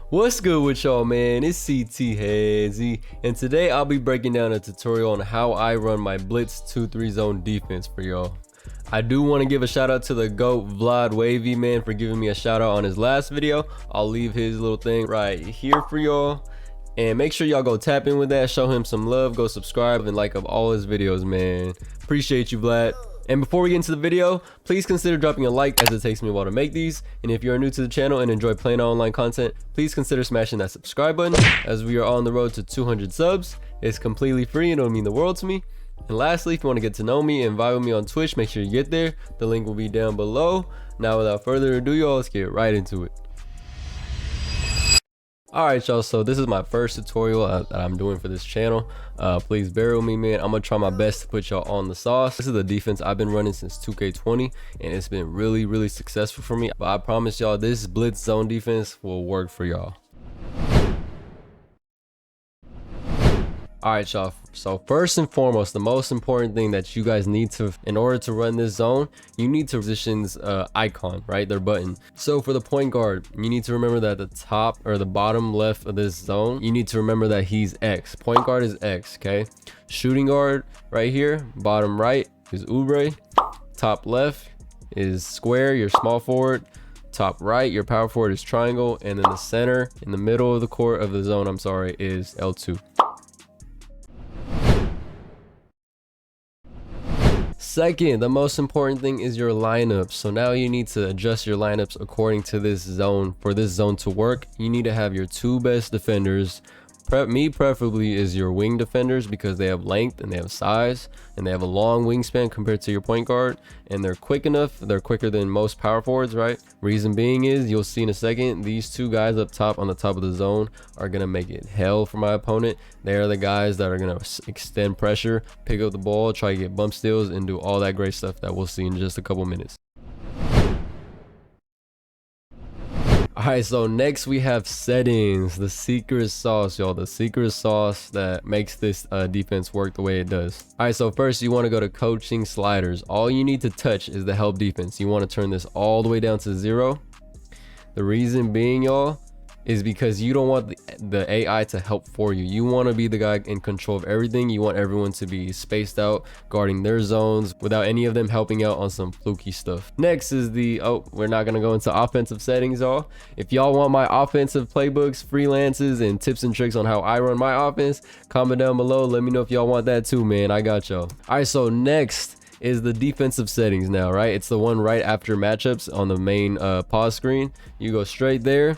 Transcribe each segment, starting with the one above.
What's good with y'all, man? It's CT Headsy, and today I'll be breaking down a tutorial on how I run my Blitz 2-3 zone defense for y'all. I do want to give a shout out to the GOAT Vlad Wavy, man, for giving me a shout out on his last video. I'll leave his little thing right here for y'all. And make sure y'all go tap in with that, show him some love, go subscribe and like up all his videos, man. Appreciate you, Vlad. And before we get into the video, please consider dropping a like as it takes me a while to make these. And if you're new to the channel and enjoy PlayNow Online content, please consider smashing that subscribe button as we are on the road to 200 subs. It's completely free and it'll mean the world to me. And lastly, if you want to get to know me and vibe with me on Twitch, make sure you get there. The link will be down below. Now without further ado, y'all, let's get right into it. Alright y'all, so this is my first tutorial that I'm doing for this channel. Please bear with me, man. I'm gonna try my best to put y'all on the sauce. This is the defense I've been running since 2K20 and it's been really successful for me. But I promise y'all this blitz zone defense will work for y'all. Alright y'all, so first and foremost, the most important thing that you guys need to, in order to run this zone, you need to positions icon, right, their button. So for the point guard, you need to remember that the top or the bottom left of this zone, you need to remember that he's X. Point guard is X, okay? Shooting guard right here, bottom right is Oubre, top left is square, your small forward, top right, your power forward is triangle, and then the center in the middle of the court of the zone, I'm sorry, is L2. Second, the most important thing is your lineups. So now you need to adjust your lineups according to this zone. For this zone to work, you need to have your two best defenders. Preferably is your wing defenders because they have length and they have size and they have a long wingspan compared to your point guard, and they're quick enough. They're quicker than most power forwards, right? Reason being is, you'll see in a second, these two guys up top on the top of the zone are gonna make it hell for my opponent. They are the guys that are gonna extend pressure, pick up the ball, try to get bump steals, and do all that great stuff that we'll see in just a couple minutes. Alright, so next we have settings, the secret sauce, y'all, the secret sauce that makes this defense work the way it does. Alright, so first you want to go to coaching sliders. All you need to touch is the help defense. You want to turn this all the way down to 0. The reason being, y'all, is because you don't want the AI to help for you. You want to be the guy in control of everything. You want everyone to be spaced out, guarding their zones without any of them helping out on some fluky stuff. Next is the, we're not going to go into offensive settings, y'all. If y'all want my offensive playbooks, freelances, and tips and tricks on how I run my offense, comment down below. Let me know if y'all want that too, man. I got y'all. All right, so next is the defensive settings now, right? It's the one right after matchups on the main pause screen. You go straight there.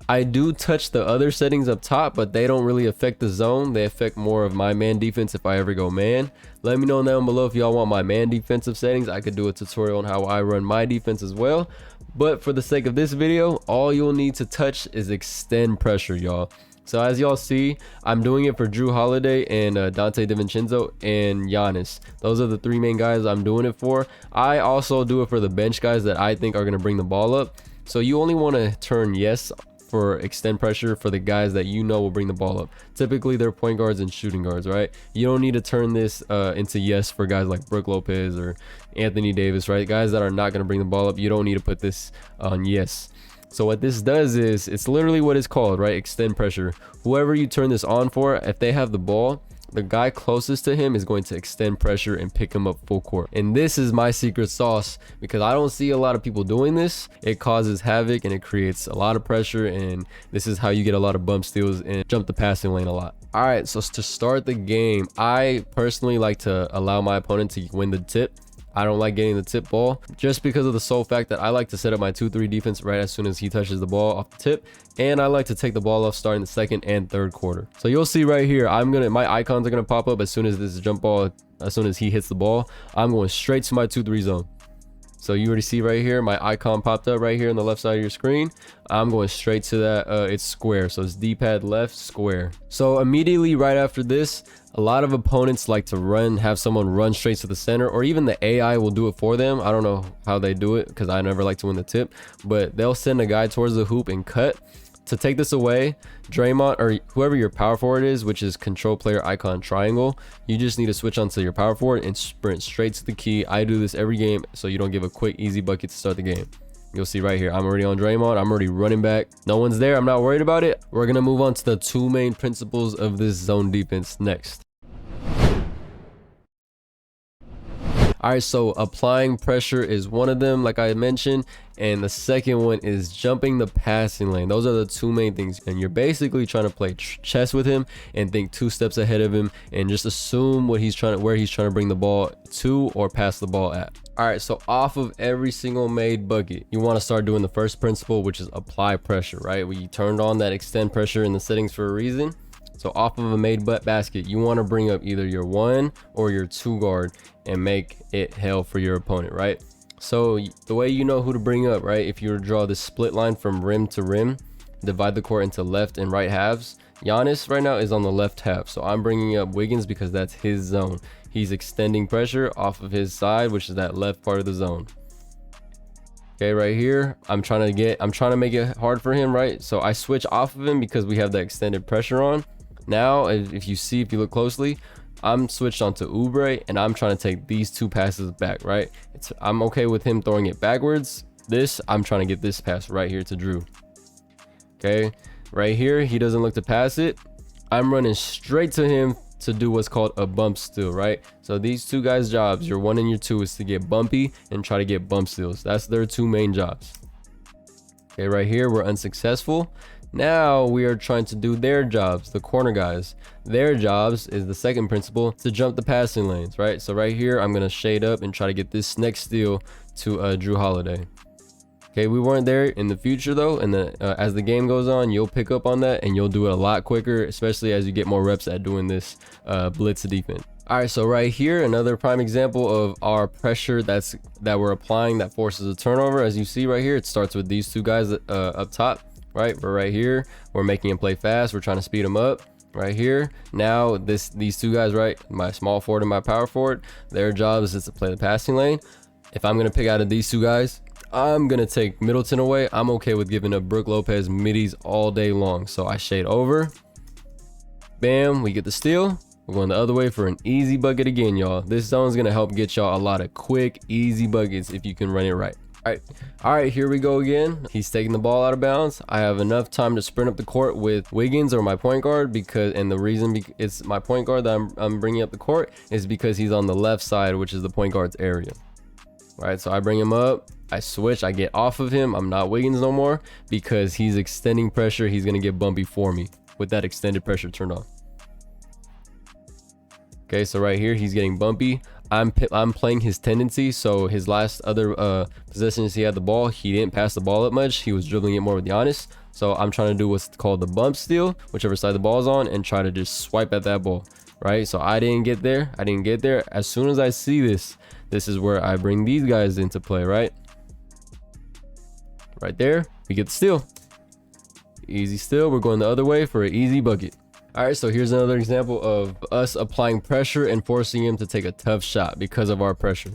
I do touch the other settings up top, but they don't really affect the zone. They affect more of my man defense if I ever go man. Let me know down below if y'all want my man defensive settings. I could do a tutorial on how I run my defense as well. But for the sake of this video, all you'll need to touch is extend pressure, y'all. So as y'all see, I'm doing it for Drew Holiday and Dante DiVincenzo and Giannis. Those are the three main guys I'm doing it for. I also do it for the bench guys that I think are going to bring the ball up. So you only want to turn yes for extend pressure for the guys that you know will bring the ball up. Typically they're point guards and shooting guards, right? You don't need to turn this into yes for guys like Brook Lopez or Anthony Davis, right? Guys that are not going to bring the ball up, you don't need to put this on yes. So what this does is, it's literally what it's called, right? Extend pressure. Whoever you turn this on for, if they have the ball, the guy closest to him is going to extend pressure and pick him up full court. And this is my secret sauce because I don't see a lot of people doing this. It causes havoc and it creates a lot of pressure, and this is how you get a lot of bump steals and jump the passing lane a lot. All right, so to start the game, I personally like to allow my opponent to win the tip. I don't like getting the tip ball just because of the sole fact that I like to set up my 2-3 defense right as soon as he touches the ball off the tip, and I like to take the ball off starting the second and third quarter. So you'll see right here, my icons are gonna pop up as soon as this jump ball, as soon as he hits the ball. I'm going straight to my 2-3 zone. So you already see right here, my icon popped up right here on the left side of your screen. I'm going straight to that. It's square, so it's D-pad left, square. So immediately right after this, a lot of opponents like to have someone run straight to the center, or even the AI will do it for them. I don't know how they do it because I never like to win the tip, but they'll send a guy towards the hoop and cut. To take this away, Draymond or whoever your power forward is, which is control player icon triangle, you just need to switch onto your power forward and sprint straight to the key. I do this every game so you don't give a quick easy bucket to start the game. You'll see right here, I'm already on Draymond. I'm already running back. No one's there. I'm not worried about it. We're going to move on to the two main principles of this zone defense next. All right, so applying pressure is one of them, like I mentioned, and the second one is jumping the passing lane. Those are the two main things, and you're basically trying to play chess with him and think 2 steps ahead of him and just assume where he's trying to bring the ball to or pass the ball at. All right, so off of every single made bucket, you want to start doing the first principle, which is apply pressure, right? We turned on that extend pressure in the settings for a reason. So off of a made basket, you want to bring up either your 1 or your 2 guard and make it hell for your opponent, right? So the way you know who to bring up, right? If you were to draw this split line from rim to rim, divide the court into left and right halves. Giannis right now is on the left half, so I'm bringing up Wiggins because that's his zone. He's extending pressure off of his side, which is that left part of the zone. Okay, right here, I'm trying to make it hard for him, right? So I switch off of him because we have the extended pressure on. Now, if you look closely, I'm switched onto Oubre and I'm trying to take these 2 passes back, right? I'm okay with him throwing it backwards. I'm trying to get this pass right here to Drew. Okay, right here, he doesn't look to pass it. I'm running straight to him to do what's called a bump steal, right? So these 2 guys' jobs, your 1 and your 2, is to get bumpy and try to get bump steals. That's their 2 main jobs. Okay, right here, we're unsuccessful. Now we are trying to do their jobs, the corner guys. Their jobs is the second principle, to jump the passing lanes, right? So right here, I'm going to shade up and try to get this next steal to Drew Holiday. Okay, we weren't there in the future though, and as the game goes on, you'll pick up on that and you'll do it a lot quicker, especially as you get more reps at doing this blitz defense. All right, so right here, another prime example of our pressure that we're applying that forces a turnover. As you see right here, it starts with these 2 guys up top. Right, we're right here, we're making him play fast, we're trying to speed him up right here. Now these 2 guys, right, my small forward and my power forward, their job is to play the passing lane. If I'm gonna pick out of these 2 guys, I'm gonna take Middleton away. I'm okay with giving up Brook Lopez middies all day long, so I shade over, bam, we get the steal. We're going the other way for an easy bucket again, y'all. This zone is gonna help get y'all a lot of quick, easy buckets if you can run it right. All right, here we go again. He's taking the ball out of bounds. I have enough time to sprint up the court with Wiggins or my point guard, and the reason it's my point guard that I'm bringing up the court is because he's on the left side, which is the point guard's area. All right, so I bring him up, I switch, I get off of him. I'm not Wiggins no more because he's extending pressure. He's gonna get bumpy for me with that extended pressure turned on. Okay, so right here, he's getting bumpy. I'm playing his tendency. So his last other possessions he had the ball, he didn't pass the ball up much. He was dribbling it more with Giannis. So I'm trying to do what's called the bump steal, whichever side the ball's on, and try to just swipe at that ball, right? So I didn't get there. As soon as I see this is where I bring these guys into play, right? Right there, we get the steal. Easy steal. We're going the other way for an easy bucket. All right, so here's another example of us applying pressure and forcing him to take a tough shot because of our pressure,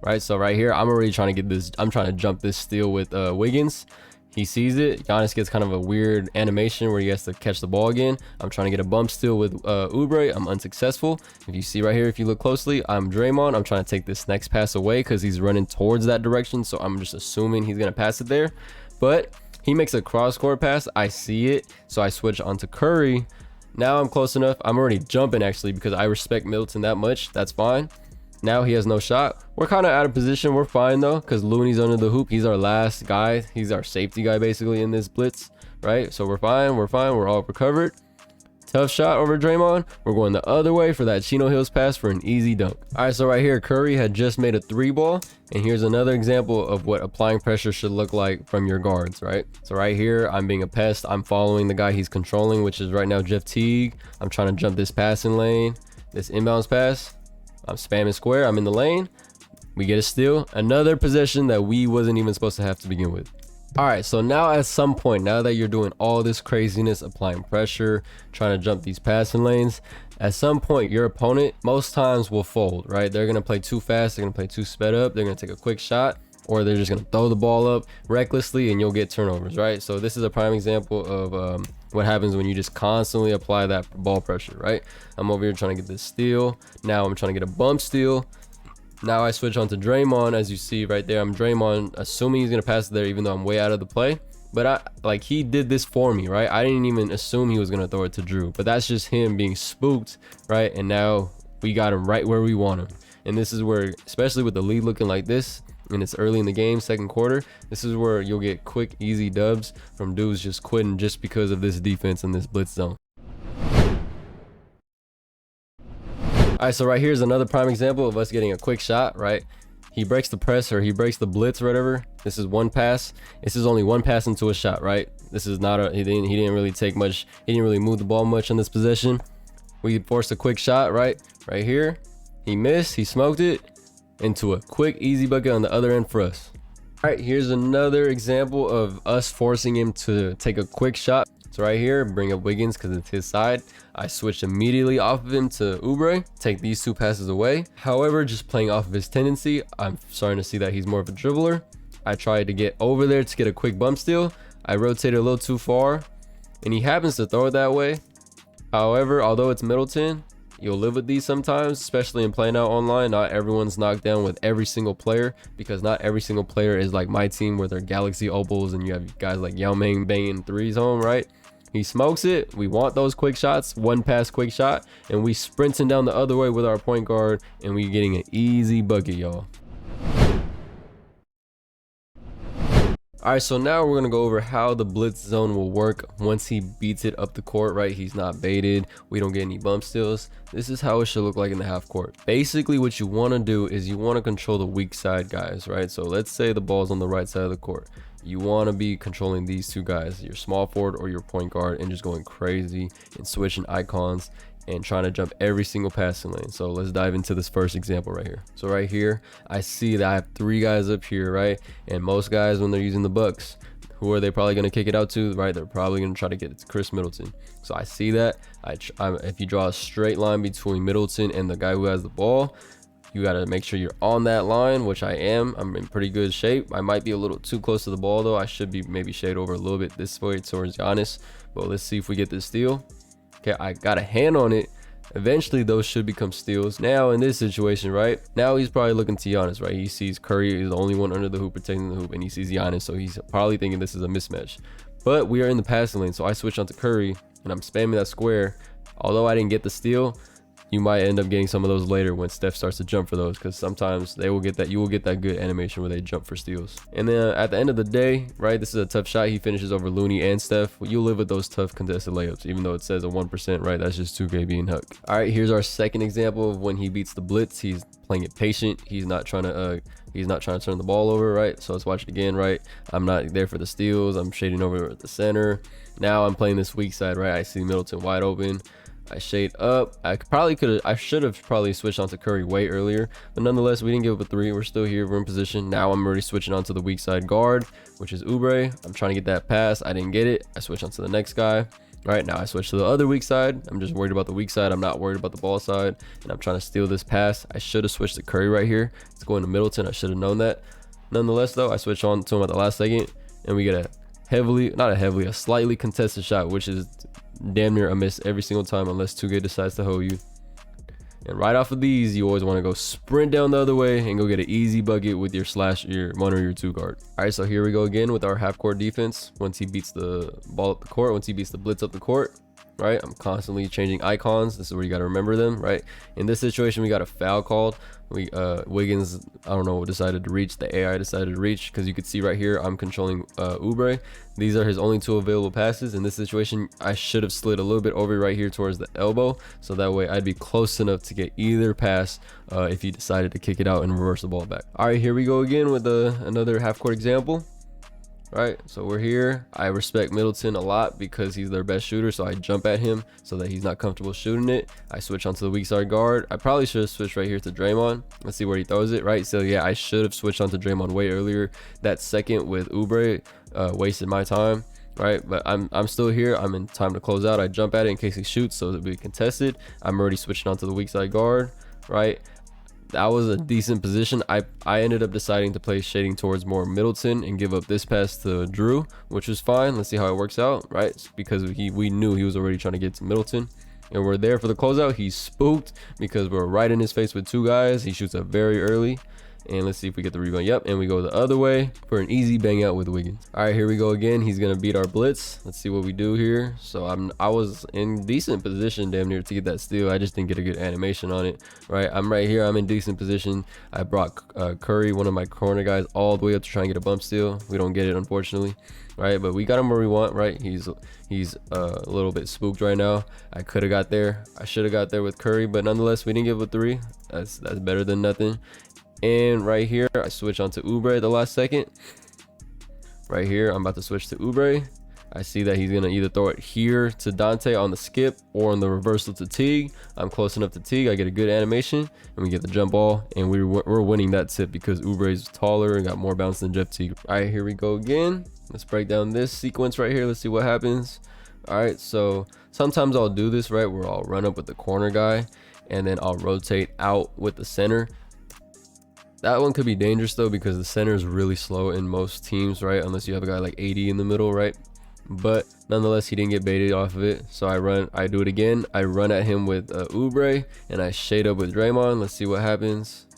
right? So right here, I'm already trying to get this. I'm trying to jump this steal with Wiggins. He sees it. Giannis gets kind of a weird animation where he has to catch the ball again. I'm trying to get a bump steal with Oubre. I'm unsuccessful. If you see right here, if you look closely, I'm Draymond. I'm trying to take this next pass away because he's running towards that direction. So I'm just assuming he's going to pass it there. But he makes a cross-court pass. I see it. So I switch onto Curry. Now I'm close enough. I'm already jumping actually because I respect Middleton that much. That's fine. Now he has no shot. We're kind of out of position. We're fine though because Looney's under the hoop. He's our last guy. He's our safety guy basically in this blitz, right? So we're fine. We're all recovered. Tough shot over Draymond. We're going the other way for that Chino Hills pass for an easy dunk. All right, so right here, Curry had just made a 3-ball. And here's another example of what applying pressure should look like from your guards, right? So right here, I'm being a pest. I'm following the guy he's controlling, which is right now Jeff Teague. I'm trying to jump this passing lane, this inbounds pass. I'm spamming square. I'm in the lane. We get a steal. Another possession that we wasn't even supposed to have to begin with. All right, so now at some point, now that you're doing all this craziness, applying pressure, trying to jump these passing lanes, at some point your opponent most times will fold, right? They're gonna play too fast, they're gonna play too sped up, they're gonna take a quick shot, or they're just gonna throw the ball up recklessly and you'll get turnovers, right? So this is a prime example of what happens when you just constantly apply that ball pressure, right? I'm over here trying to get this steal. Now I'm trying to get a bump steal. Now I switch on to Draymond. As you see right there, I'm Draymond, assuming he's gonna pass it there, even though I'm way out of the play. But he did this for me, right? I didn't even assume he was gonna throw it to Drew, but that's just him being spooked, right? And now we got him right where we want him. And this is where, especially with the lead looking like this, and it's early in the game, second quarter, this is where you'll get quick, easy dubs from dudes just quitting just because of this defense in this blitz zone. All right, so right here's another prime example of us getting a quick shot, right? He breaks the press, or he breaks the blitz or whatever. This is one pass. This is only one pass into a shot, right? This is not a, he didn't really take much. He didn't really move the ball much on this possession. We forced a quick shot, right? Right here. He missed, he smoked it into a quick, easy bucket on the other end for us. All right, here's another example of us forcing him to take a quick shot. So right here, bring up Wiggins because it's his side. I switch immediately off of him to Oubre, take these two passes away. However, just playing off of his tendency, I'm starting to see that he's more of a dribbler. I tried to get over there to get a quick bump steal. I rotated a little too far, and he happens to throw it that way. However, although it's Middleton, you'll live with these sometimes, especially in PlayNow Online. Not everyone's knocked down with every single player, because not every single player is like my team where they're Galaxy Opals and you have guys like Yao Ming banging threes home, right? He smokes it. We want those quick shots, one pass quick shot, and we sprinting down the other way with our point guard, and we getting an easy bucket, y'all. All right, so now we're gonna go over how the blitz zone will work once he beats it up the court, right? He's not baited, we don't get any bump steals. This is how it should look like in the half court. Basically, what you want to do is you want to control the weak side guys, right? So let's say the ball's on the right side of the court. You want to be controlling these two guys, your small forward or your point guard, and just going crazy and switching icons and trying to jump every single passing lane. So let's dive into this first example right here. So right here, I see that I have three guys up here, right? And most guys, when they're using the Bucks, who are they probably going to kick it out to, right? They're probably going to try to get it to Chris Middleton. So I see that. If you draw a straight line between Middleton and the guy who has the ball, you got to make sure you're on that line, which I am. I'm in pretty good shape. I might be a little too close to the ball, though. I should be maybe shade over a little bit this way towards Giannis. But let's see if we get this steal. Okay, I got a hand on it. Eventually, those should become steals. Now, in this situation, right? Now, he's probably looking to Giannis, right? He sees Curry is the only one under the hoop protecting the hoop, and he sees Giannis, so he's probably thinking this is a mismatch. But we are in the passing lane, so I switch onto Curry, and I'm spamming that square. Although I didn't get the steal, you might end up getting some of those later when Steph starts to jump for those, because sometimes they will get that, you will get that good animation where they jump for steals. And then at the end of the day, right, this is a tough shot. He finishes over Looney and Steph. You'll live with those tough contested layups, even though it says a 1%, right? That's just 2K being Huck. All right, here's our second example of when he beats the blitz. He's playing it patient. He's not trying to turn the ball over, right? So let's watch it again, right? I'm not there for the steals. I'm shading over at the center. Now I'm playing this weak side, right? I see Middleton wide open. I shade up. I should have probably switched onto Curry way earlier, but nonetheless, we didn't give up a three. We're still here. We're in position. Now I'm already switching onto the weak side guard, which is Oubre. I'm trying to get that pass. I didn't get it. I switch onto the next guy. Right now, I switch to the other weak side. I'm just worried about the weak side. I'm not worried about the ball side, and I'm trying to steal this pass. I should have switched to Curry right here. It's going to Middleton. I should have known that. Nonetheless, though, I switch on to him at the last second, and we get a slightly contested shot, which is damn near a miss every single time unless 2K decides to hold you. And right off of these, you always want to go sprint down the other way and go get an easy bucket with your one or your two guard. All right, so here we go again with our half court defense. Once he beats the ball up the court, once he beats the blitz up the court, right? I'm constantly changing icons. This is where you got to remember them, right? In this situation, we got a foul called. Wiggins, I don't know, decided to reach. The AI decided to reach, because you could see right here, I'm controlling Oubre. These are his only two available passes. In this situation, I should have slid a little bit over right here towards the elbow, so that way I'd be close enough to get either pass if he decided to kick it out and reverse the ball back. All right, here we go again with another half court example. Right, so we're here. I respect Middleton a lot because he's their best shooter, so I jump at him so that he's not comfortable shooting it. I switch onto the weak side guard. I probably should have switched right here to Draymond. Let's see where he throws it, right? So yeah, I should have switched onto Draymond way earlier. That second with Oubre wasted my time, right? But I'm still here. I'm in time to close out. I jump at it in case he shoots, so it'll be contested. I'm already switching onto the weak side guard, right? That was a decent position. I ended up deciding to play shading towards more Middleton and give up this pass to Drew, which was fine. Let's see how it works out, right? Because we knew he was already trying to get to Middleton. and we're there for the closeout. He's spooked because we're right in his face with 2 guys. He shoots up very early. And let's see if we get the rebound. Yep, and we go the other way for an easy bang out with Wiggins. All right, here we go again. He's gonna beat our blitz. Let's see what we do here. So I was in decent position damn near to get that steal. I just didn't get a good animation on it. Right, I'm right here. I'm in decent position. I brought Curry, one of my corner guys, all the way up to try and get a bump steal. We don't get it, unfortunately. Right, but we got him where we want. Right, he's a little bit spooked right now. I could have got there. I should have got there with Curry, but nonetheless, we didn't give a 3. That's better than nothing. And right here, I switch onto Oubre at the last second. Right here, I'm about to switch to Oubre. I see that he's gonna either throw it here to Dante on the skip or on the reversal to Teague. I'm close enough to Teague. I get a good animation, and we get the jump ball, and we're winning that tip because Oubre is taller and got more bounce than Jeff Teague. All right, here we go again. Let's break down this sequence right here. Let's see what happens. All right, so sometimes I'll do this, right, where I'll run up with the corner guy, and then I'll rotate out with the center. That one could be dangerous though, because the center is really slow in most teams, right? Unless you have a guy like 80 in the middle, right? But nonetheless, he didn't get baited off of it. So I do it again. I run at him with Oubre, and I shade up with Draymond. Let's see what happens.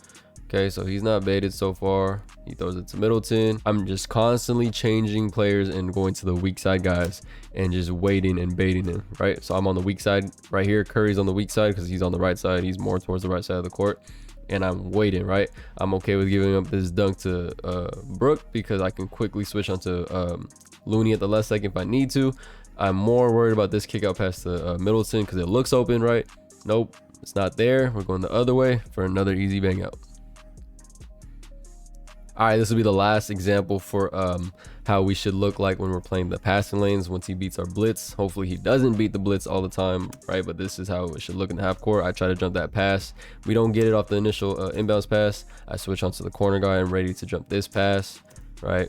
Okay, so he's not baited so far. He throws it to Middleton. I'm just constantly changing players and going to the weak side guys and just waiting and baiting them, right? So I'm on the weak side right here. Curry's on the weak side because he's on the right side. He's more towards the right side of the court. And I'm waiting, right? I'm okay with giving up this dunk to Brook because I can quickly switch onto Looney at the last second if I need to. I'm more worried about this kick out pass to Middleton because it looks open, right? Nope, it's not there. We're going the other way for another easy bang out. All right, this will be the last example for how we should look like when we're playing the passing lanes once he beats our blitz. Hopefully he doesn't beat the blitz all the time, right? But this is how it should look in the half court. I try to jump that pass. We don't get it off the initial inbounds pass. I switch onto the corner guy. I'm ready to jump this pass, right?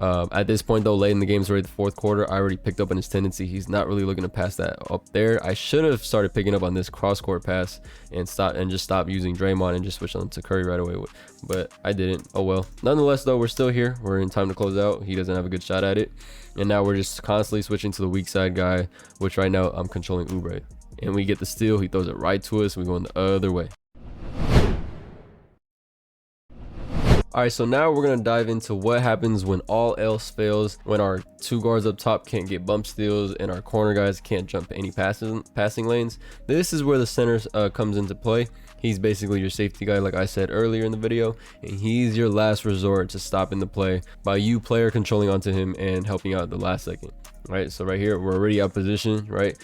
At this point though, late in the game, it's already the 4th quarter. I already picked up on his tendency. He's not really looking to pass that up there. I should have started picking up on this cross court pass and just stop using Draymond and just switch on to Curry right away, but I didn't. Oh well. Nonetheless though, we're still here. We're in time to close out. He doesn't have a good shot at it, and now we're just constantly switching to the weak side guy, which right now I'm controlling Oubre, and we get the steal. He throws it right to us. We go in the other way. All right, so now we're gonna dive into what happens when all else fails, when our 2 guards up top can't get bump steals and our corner guys can't jump any passing lanes. This is where the center comes into play. He's basically your safety guy, like I said earlier in the video, and he's your last resort to stopping the play by you player controlling onto him and helping out at the last second. Right, so right here we're already out of position, right?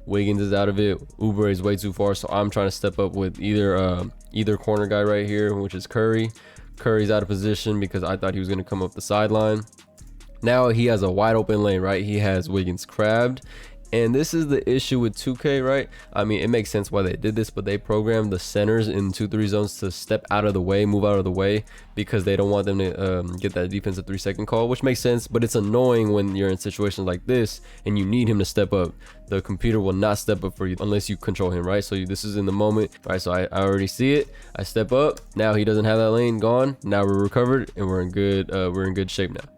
Wiggins is out of it. Oubre is way too far, so I'm trying to step up with either corner guy right here, which is Curry. Curry's out of position because I thought he was going to come up the sideline. Now he has a wide open lane, right? He has Wiggins crabbed, and this is the issue with 2K, right? I mean, it makes sense why they did this, but they programmed the centers in 2-3 zones to step out of the way, move out of the way, because they don't want them to get that defensive 3-second call, which makes sense. But it's annoying when you're in situations like this and you need him to step up. The computer will not step up for you unless you control him, right? So this is in the moment, right? So I already see it. I step up. Now he doesn't have that lane, gone. Now we're recovered and we're in good shape now.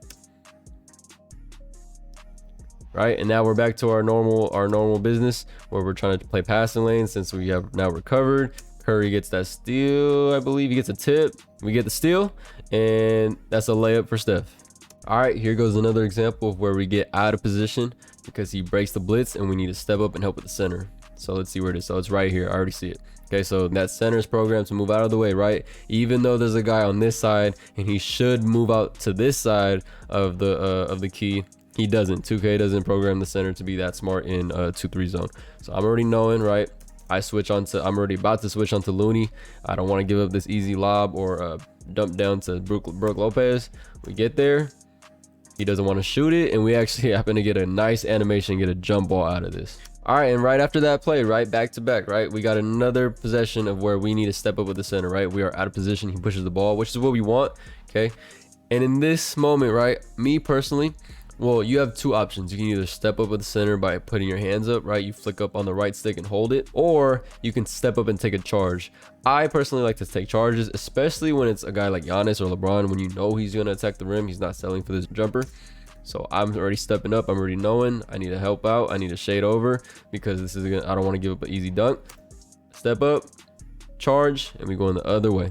Right, and now we're back to our normal business where we're trying to play passing lanes since we have now recovered. Curry gets that steal. I believe he gets a tip. We get the steal, and that's a layup for Steph. All right, here goes another example of where we get out of position because he breaks the blitz and we need to step up and help with the center. So let's see where it is. So it's right here. I already see it. Okay, so that center is programmed to move out of the way, right? Even though there's a guy on this side and he should move out to this side of the key, he doesn't. 2K doesn't program the center to be that smart in 2-3 zone. So I'm already knowing, right? I'm already about to switch onto Looney. I don't want to give up this easy lob or dump down to Brook Lopez. We get there. He doesn't want to shoot it, and we actually happen to get a nice animation, get a jump ball out of this. All right, and right after that play, right, back to back, right, we got another possession of where we need to step up with the center, right? We are out of position. He pushes the ball, which is what we want, okay? And in this moment, right, me personally, well, you have 2 options. You can either step up with the center by putting your hands up, right? You flick up on the right stick and hold it, or you can step up and take a charge. I personally like to take charges, especially when it's a guy like Giannis or LeBron, when you know he's going to attack the rim. He's not selling for this jumper. So I'm already stepping up. I'm already knowing I need to help out. I need to shade over because this is gonna, I don't want to give up an easy dunk. Step up, charge, and we going the other way.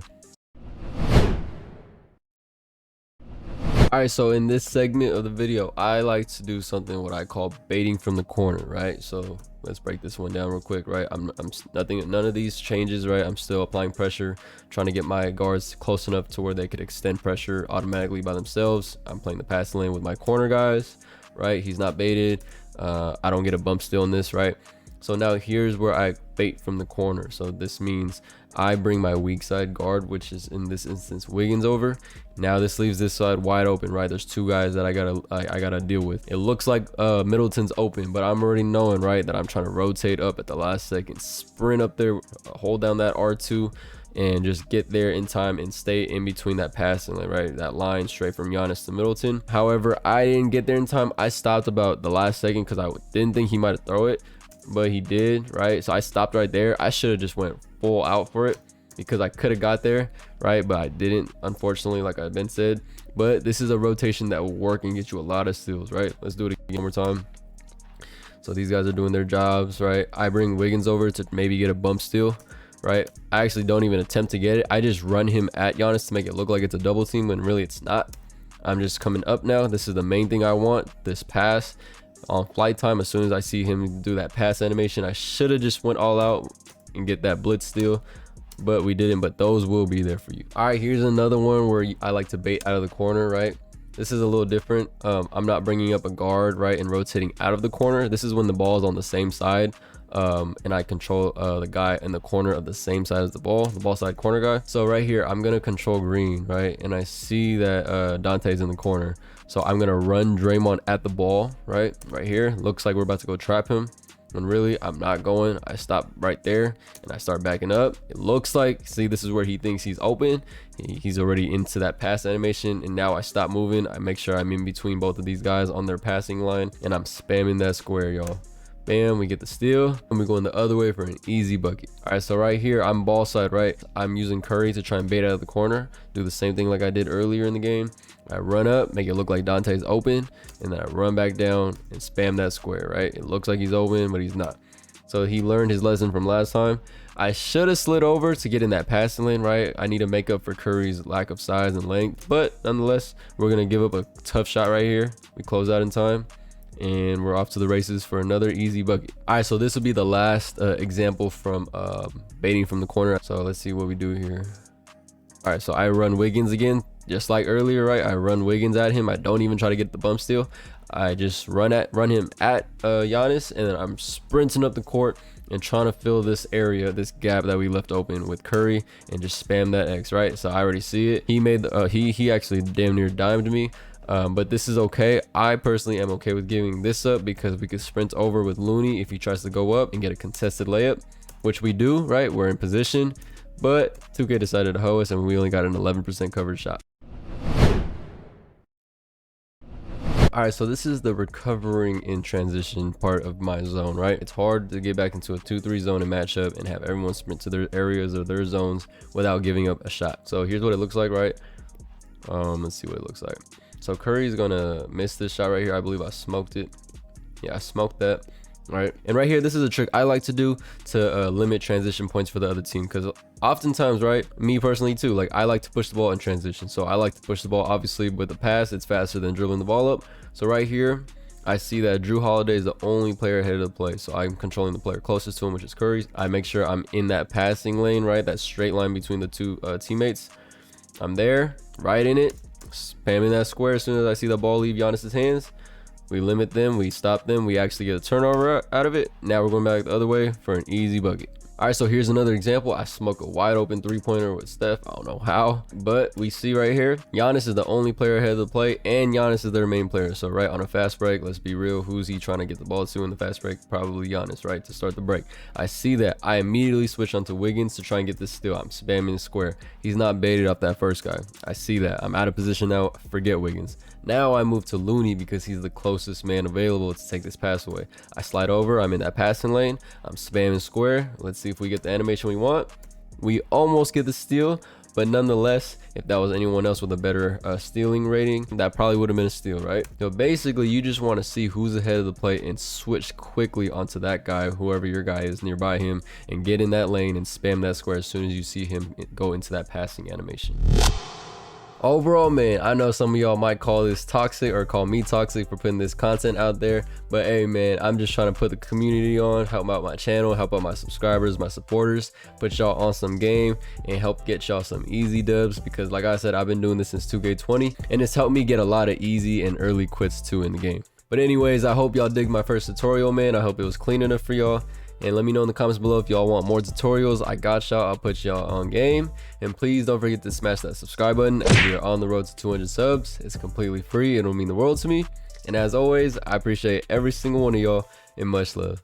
All right, so in this segment of the video, I like to do something what I call baiting from the corner, right? So let's break this one down real quick, right? I'm none of these changes, right? I'm still applying pressure, trying to get my guards close enough to where they could extend pressure automatically by themselves. I'm playing the passing lane with my corner guys, right? He's not baited. I don't get a bump steal in this, right? So now here's where I bait from the corner. So this means I bring my weak side guard, which is in this instance Wiggins, over. Now this leaves this side wide open, right? There's two guys that I gotta deal with. It looks like Middleton's open, but I'm already knowing, right, that I'm trying to rotate up at the last second, sprint up there, hold down that R2, and just get there in time and stay in between that passing lane, right? That line straight from Giannis to Middleton. However, I didn't get there in time. I stopped about the last second because I didn't think he might have thrown it, but he did, right? So I stopped right there. I should have just went full out for it because I could have got there, right? But I didn't, unfortunately, like I've been said. But this is a rotation that will work and get you a lot of steals, right? Let's do it again one more time. So these guys are doing their jobs, right? I bring Wiggins over to maybe get a bump steal, right? I actually don't even attempt to get it. I just run him at Giannis to make it look like it's a double team when really it's not. I'm just coming up now. This is the main thing I want, this pass. On flight time, as soon as I see him do that pass animation, I should have just went all out and get that blitz steal, but we didn't. But those will be there for you. All right, here's another one where I like to bait out of the corner, right? This is a little different. I'm not bringing up a guard, right, and rotating out of the corner. This is when the ball is on the same side, and I control the guy in the corner of the same side as the ball side corner guy. So right here, I'm gonna control Green, right, and I see that Dante's in the corner. So I'm gonna run Draymond at the ball, right here. Looks like we're about to go trap him, when really I'm not going. I stop right there and I start backing up. It looks like, see, this is where he thinks he's open. He's already into that pass animation, and now I stop moving. I make sure I'm in between both of these guys on their passing line, and I'm spamming that square, y'all. Bam, we get the steal, and we're going the other way for an easy bucket. All right, so right here, I'm ball side, right? I'm using Curry to try and bait out of the corner. Do the same thing like I did earlier in the game. I run up, make it look like Dante's open, and then I run back down and spam that square, right? It looks like he's open, but he's not. So he learned his lesson from last time. I should have slid over to get in that passing lane, right? I need to make up for Curry's lack of size and length, but nonetheless, we're gonna give up a tough shot right here. We close out in time, and we're off to the races for another easy bucket. All right, so this will be the last example from baiting from the corner. So let's see what we do here. All right, so I run Wiggins again, just like earlier, right? I run Wiggins at him. I don't even try to get the bump steal. I just run him at Giannis, and then I'm sprinting up the court and trying to fill this area, this gap that we left open with Curry, and just spam that X, right? So I already see it. He made the, he actually damn near dimed me. But this is okay. I personally am okay with giving this up because we could sprint over with Looney if he tries to go up and get a contested layup, which we do, right? We're in position, but 2K decided to hoe us, and we only got an 11% coverage shot. All right, so this is the recovering in transition part of my zone, right? It's hard to get back into a 2-3 zone and matchup and have everyone sprint to their areas or their zones without giving up a shot. So here's what it looks like, right? Let's see what it looks like. So Curry's gonna miss this shot right here. I believe I smoked it. Yeah, I smoked that. All right, and right here, this is a trick I like to do to limit transition points for the other team, because oftentimes, right, me personally too, like I like to push the ball in transition. So I like to push the ball, obviously with the pass, it's faster than dribbling the ball up. So right here, I see that Drew Holiday is the only player ahead of the play, so I'm controlling the player closest to him, which is Curry. I make sure I'm in that passing lane, right, that straight line between the two teammates. I'm there, right in it, spamming that square. As soon as I see the ball leave Giannis's hands, we limit them, we stop them, we actually get a turnover out of it. Now we're going back the other way for an easy bucket. All right, so here's another example. I smoke a wide open 3-pointer with Steph. I don't know how, but we see right here, Giannis is the only player ahead of the play, and Giannis is their main player. So right on a fast break, let's be real, who's he trying to get the ball to in the fast break? Probably Giannis, right, to start the break. I see that. I immediately switch onto Wiggins to try and get this steal. I'm spamming the square. He's not baited off that first guy. I see that. I'm out of position now. Forget Wiggins. Now I move to Looney because he's the closest man available to take this pass away. I slide over. I'm in that passing lane. I'm spamming square. Let's see if we get the animation we want. We almost get the steal, But nonetheless, if that was anyone else with a better stealing rating, that probably would have been a steal, right? So basically, you just want to see who's ahead of the play and switch quickly onto that guy, whoever your guy is nearby him, and get in that lane and spam that square as soon as you see him go into that passing animation. Overall, man, I know some of y'all might call this toxic or call me toxic for putting this content out there, but hey, man, I'm just trying to put the community on, help out my channel, help out my subscribers, my supporters, put y'all on some game and help get y'all some easy dubs, because like I said, I've been doing this since 2K20 and it's helped me get a lot of easy and early quits too in the game. But anyways, I hope y'all dig my first tutorial, man. I hope it was clean enough for y'all. And let me know in the comments below if y'all want more tutorials. I got y'all. I'll put y'all on game. And please don't forget to smash that subscribe button as we are on the road to 200 subs. It's completely free. It'll mean the world to me. And as always, I appreciate every single one of y'all and much love.